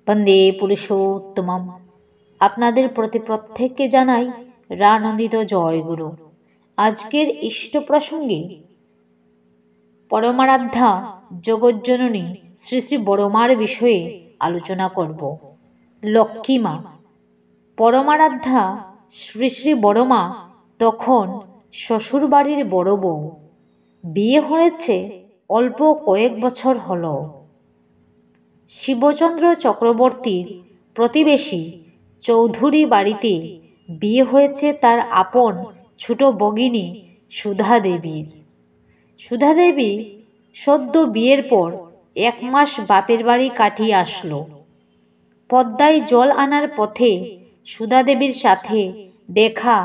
বন্দে পুরুষোত্তমম। আপনাদের প্রতি প্রত্যেককে জানাই রানন্দিত জয়গুরু। আজকের ইষ্ট প্রসঙ্গে পরমারাধ্যা জগজ্জননী শ্রী শ্রী বড়মার বিষয়ে আলোচনা করব। লক্ষ্মী মা। পরমারাধ্যা শ্রী শ্রী বড়মা তখন শ্বশুরবাড়ির বড় বউ। বিয়ে হয়েছে অল্প কয়েক বছর হলো। শিবচন্দ্র চক্রবর্তীর প্রতিবেশী চৌধুরী বাড়িতে বিয়ে হয়েছে তার আপন ছোট ভগিনী সুধা দেবীর। সুধা দেবী সদ্য বিয়ের পর 1 মাস বাপের বাড়ি কাটিয়ে আসলো। পদ্মায় জল আনার পথে সুধা দেবীর সাথে দেখা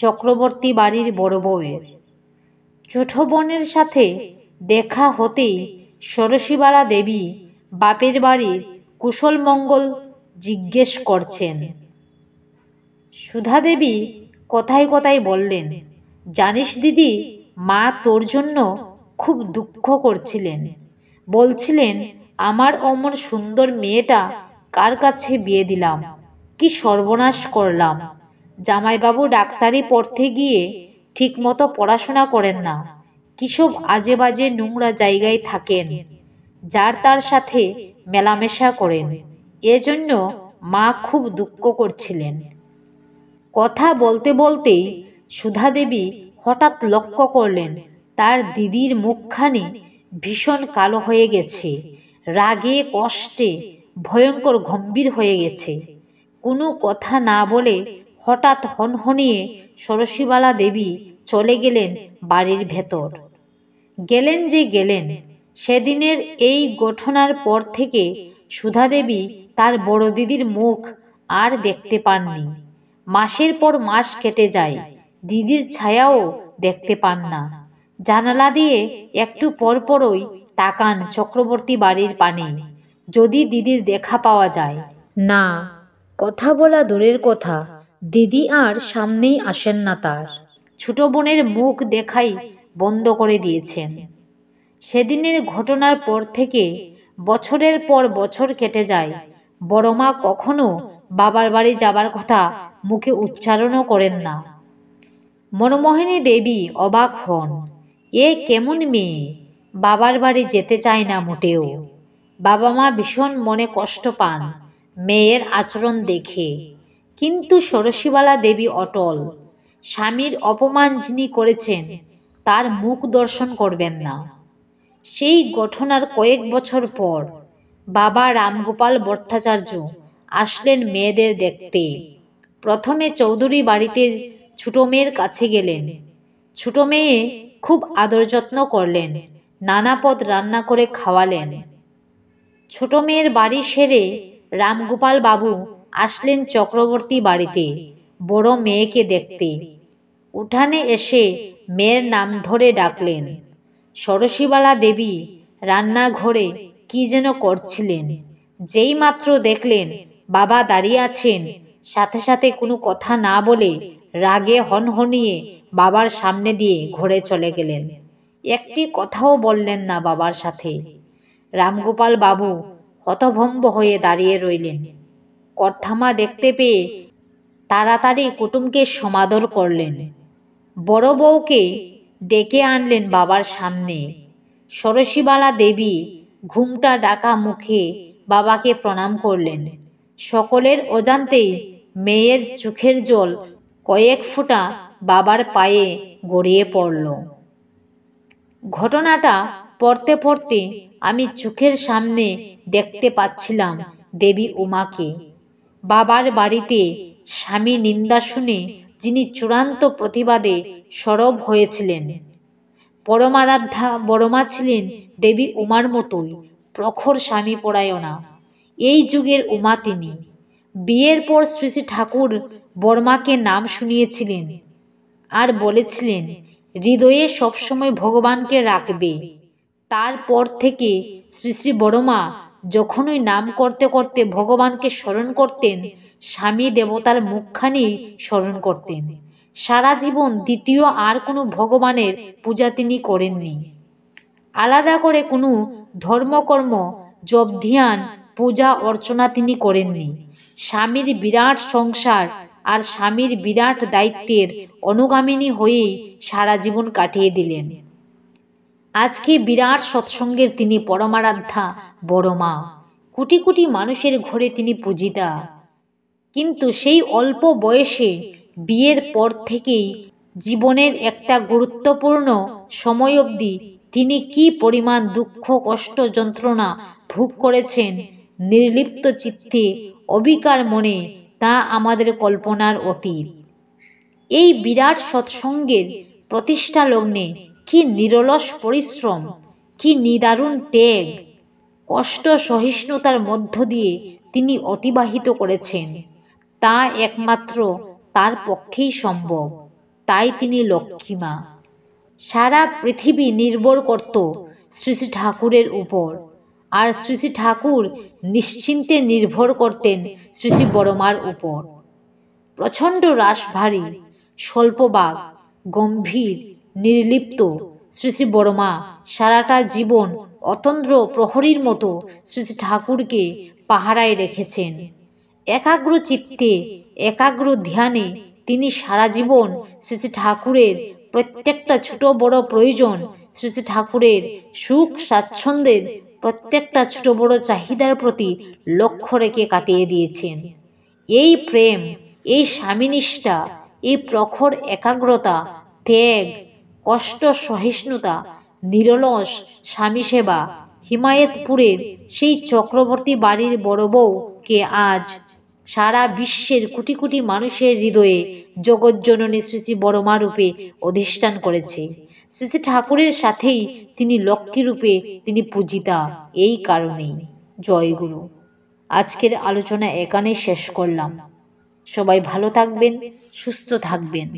চক্রবর্তী বাড়ির বড় বউয়ের। ছোট বোনের সাথে দেখা হতেই ষোড়শীবালা দেবী বাপের বাড়ির কুশল মঙ্গল জিজ্ঞেস করছেন। সুধা দেবী কথায় কথায় বললেন, জানিস দিদি, মা তোর জন্য খুব দুঃখ করছিলেন। বলছিলেন, আমার অমর সুন্দর মেয়েটা কার কাছে বিয়ে দিলাম, কি সর্বনাশ করলাম। জামাইবাবু ডাক্তারি পড়তে গিয়ে ঠিকমতো পড়াশোনা করেন না, কিসব আজে বাজে নোংরা জায়গায় থাকেন, যার তার সাথে মেলামেশা করেন। এজন্য মা খুব দুঃখ করছিলেন। কথা বলতে বলতেই সুধা দেবী হঠাৎ লক্ষ্য করলেন তার দিদির মুখখানি ভীষণ কালো হয়ে গেছে, রাগে কষ্টে ভয়ঙ্কর গম্ভীর হয়ে গেছে। কোনো কথা না বলে হঠাৎ হনহনিয়ে ষোড়শীবালা দেবী চলে গেলেন বাড়ির ভেতর। গেলেন যে গেলেন। সেদিনের এই ঘটনার পর থেকে সুধা দেবী তার বড় দিদির মুখ আর দেখতে পাননি। মাসের পর মাস কেটে যায়, দিদির ছায়াও দেখতে পান না। জানালা দিয়ে একটু পরপরই তাকান চক্রবর্তী বাড়ির পানে, যদি দিদির দেখা পাওয়া যায়। না, কথা বলা দূরের কথা, দিদি আর সামনেই আসেন না তার। ছোট বোনের মুখ দেখাই বন্ধ করে দিয়েছেন। সেদিনের ঘটনার পর থেকে বছরের পর বছর কেটে যায়। বড়মা কখনো বাবার বাড়ি যাবার কথা মুখে উচ্চারণও করেন না। মনমোহিনী দেবী অবাক হন, এ কেমন মেয়ে, বাবার বাড়ি যেতে চায় না মোটেও। বাবা মা ভীষণ মনে কষ্ট পান মেয়ের আচরণ দেখে। কিন্তু ষোড়শীবালা দেবী অটল। স্বামীর অপমান যিনি করেছেন তার মুখ দর্শন করবেন না। সেই ঘটনার কয়েক বছর পর বাবা রামগোপাল ভট্টাচার্য আসলেন মেয়েদের দেখতে। প্রথমে চৌধুরী বাড়িতে ছোট মেয়ের কাছে গেলেন। ছোট মেয়ে খুব আদর যত্ন করলেন, নানা পদ রান্না করে খাওয়ালেন। ছোট মেয়ের বাড়ি সেরে রামগোপাল বাবু আসলেন চক্রবর্তী বাড়িতে বড় মেয়েকে দেখতে। উঠানে এসে মেয়ের নাম ধরে ডাকলেন। ষোড়শীবালা দেবী রান্নাঘরে কি যেন করছিলেন। যেই মাত্র দেখলেন বাবা দাঁড়িয়ে আছেন, সাথে সাথে কোনো কথা না বলে রাগে হনহনিয়ে বাবার সামনে দিয়ে ঘরে চলে গেলেন। একটি কথাও বললেন না বাবার সাথে। রামগোপাল বাবু হতভম্ব হয়ে দাঁড়িয়ে রইলেন। কর্থামা দেখতে পেয়ে তাড়াতাড়ি কুটুমকে সমাদর করলেন। বড় বউকে ডেকে আনলেন বাবার সামনে। ষোড়শীবালা দেবী ঘুমটা ডাকা মুখে বাবাকে প্রণাম করলেন। সকলের অজান্তেই মেয়ের চোখের জল কয়েক ফোঁটা বাবার পায়ে গড়িয়ে পড়ল। ঘটনাটা পড়তে পড়তে আমি চোখের সামনে দেখতে পাচ্ছিলাম দেবী উমাকে। বাবার বাড়িতে স্বামী নিন্দা শুনে যিনি চূড়ান্ত প্রতিবাদে সরব হয়েছিলেন। পরমারাধ্যা বড়মা ছিলেন দেবী উমার মতোই প্রখর স্বামী পরায়ণা। এই যুগের উমা তিনি। বিয়ের পর শ্রী শ্রী ঠাকুর বড়মাকে নাম শুনিয়েছিলেন আর বলেছিলেন, হৃদয়ে সবসময় ভগবানকে রাখবে। তারপর থেকে শ্রী শ্রী বড়মা যখনই নাম করতে করতে ভগবানকে স্মরণ করতেন, স্বামী দেবতার মুখখানি স্মরণ করতেন। সারা জীবন দ্বিতীয় আর কোনো ভগবানের পূজা তিনি করেননি। আলাদা করে কোনো ধর্মকর্ম জপ ধ্যান পূজা অর্চনা তিনি করেননি। স্বামীর বিরাট সংসার আর স্বামীর বিরাট দায়িত্বের অনুগামিনী হয়েই সারা জীবন কাটিয়ে দিলেন। আজকে বিরাট সৎসঙ্গের তিনি পরমারাধ্যা বড় মা। কোটি কোটি মানুষের ঘরে তিনি পূজিতা। কিন্তু সেই অল্প বয়সে বিয়ের পর থেকেই জীবনের একটা গুরুত্বপূর্ণ সময় অবধি তিনি কি পরিমাণ দুঃখ কষ্ট যন্ত্রণা ভোগ করেছেন নির্লিপ্ত চিত্তে অবিকার মনে, তা আমাদের কল্পনার অতীত। এই বিরাট সৎসঙ্গের প্রতিষ্ঠা লগ্নে কি নিরলস পরিশ্রম, কি নিদারুণ ত্যাগ, কষ্ট সহিষ্ণুতার মধ্য দিয়ে তিনি অতিবাহিত করেছেন, তা একমাত্র তার পক্ষেই সম্ভব। তাই তিনি লক্ষ্মীমা। সারা পৃথিবী নির্ভর করত শ্রী শ্রী ঠাকুরের উপর, আর শ্রী শ্রী ঠাকুর নিশ্চিন্তে নির্ভর করতেন শ্রী শ্রী বড়মার উপর। প্রচণ্ড রাশভারী, স্বল্পবাগ, গম্ভীর, নির্লিপ্ত শ্রী শ্রী বড়মা সারাটা জীবন অতন্দ্র প্রহরীর মতো শ্রী শ্রী ঠাকুরকে পাহারায় রেখেছেন। একাগ্র চিত্তে একাগ্র ধ্যানে তিনি সারা জীবন শ্রী শ্রী ঠাকুরের প্রত্যেকটা ছোট বড় প্রয়োজন, শ্রী শ্রী ঠাকুরের সুখ স্বাচ্ছন্দ্যের প্রত্যেকটা ছোট বড় চাহিদার প্রতি লক্ষ্য রেখে কাটিয়ে দিয়েছেন। এই প্রেম, এই স্বামীনিষ্ঠা, এই প্রখর একাগ্রতা, ত্যাগ, কষ্ট সহিষ্ণুতা, নিরলস স্বামী সেবা হিমায়তপুরের সেই চক্রবর্তী বাড়ির বড় বউকে আজ সারা বিশ্বের কোটি কোটি মানুষের হৃদয়ে জগজ্জননী শ্রী শ্রী বড়মা রূপে অধিষ্ঠান করেছে। শ্রী শ্রী ঠাকুরের সাথেই তিনি লক্ষ্মী রূপে তিনি পূজিতা। এই কারণেই। জয়গুরু। আজকের আলোচনা এখানেই শেষ করলাম। সবাই ভালো থাকবেন, সুস্থ থাকবেন।